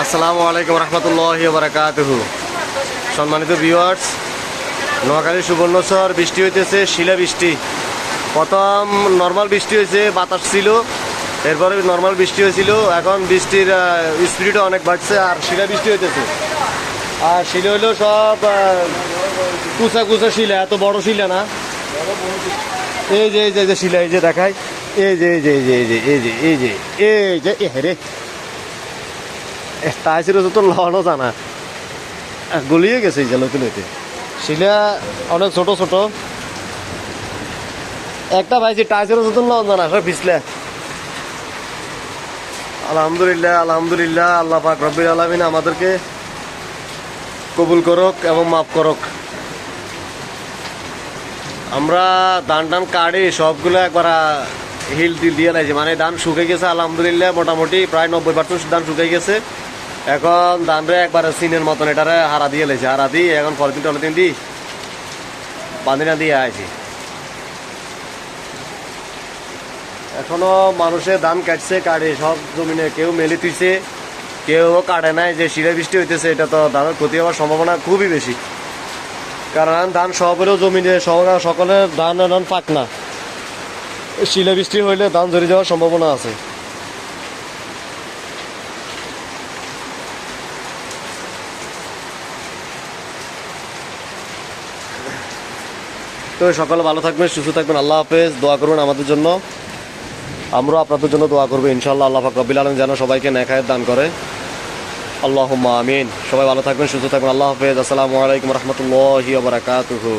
আসসালামু আলাইকুম রহমতুল্লাহি ওয়া বারাকাতুহু। সম্মানিত ভিউয়ার্স, নোয়াখালী সুবর্ণচর বৃষ্টি হইতেছে, শিলা বৃষ্টি। প্রথম নর্মাল বৃষ্টি হয়েছে, বাতাস ছিল, এরপরে নর্মাল বৃষ্টি হয়েছিল। এখন বৃষ্টির স্পিডও অনেক বাড়ছে আর শিলা বৃষ্টি হইতেছে। আর শিলা হইলেও সব কুচা কুচা শিলা, এত বড় শিলা না। এই যে এই যে এই যে শিলা, এই যে দেখায়, এই যে এই যে এই যে এই যে এই যে এই যে এই যে এ রে টাইসের তো লড়ো জানা গলিয়ে গেছে। এই যে নতুন হইতে শিলা অনেক ছোট ছোট। একটা ভাইছি টাইসের তো লড় জানা সব পিছলে। আলহামদুলিল্লাহ আলহামদুলিল্লাহ, আল্লাহ পাক রব্বুল আলামিন আমাদেরকে কবুল করুক এবং মাফ করুক। আমরা ধান টান কাটি সবগুলো একবার হিল টিল দিয়ে লাগছে, মানে ধান শুকিয়ে গেছে আলহামদুলিল্লাহ। মোটামুটি প্রায় 90% ধান শুকিয়ে গেছে। এখন ধানরে একবার সিনের মতন এটারে হারা দিয়ে লেছে, হারা দিয়ে এখন পলিথিন টলিথিন দিই বাঁধিনা দিয়ে আইছি। এখনো মানুষের ধান কাটছে, কাটে সব জমিনে, কেউ মেলে তুইছে, কেউ কাটে নাই। যে শিলা বৃষ্টি হইতেছে, এটা তো ধানের ক্ষতি হওয়ার সম্ভাবনা খুবই বেশি। কারণ ধান সবেরও জমিনে সকলের ধান পাক না। শিলা বৃষ্টি হইলে ধান ঝরে যাওয়ার সম্ভাবনা আছে। তো সকলে ভালো থাকবেন, সুস্থ থাকবেন। আল্লাহ হাফেজ। দোয়া করুন আমাদের জন্য, আমরা আপনাদের জন্য দোয়া করবো ইনশাআল্লাহ। আল্লাহ পাক রব্বুল আলামিন যেন সবাইকে নেক হায়াত দান করে। আল্লাহুম্মা আমিন। সবাই ভালো থাকবেন, সুস্থ থাকবেন। আল্লাহ হাফেজ। আসসালামু আলাইকুম রহমতুল্লাহি ওয়া বারাকাতুহু।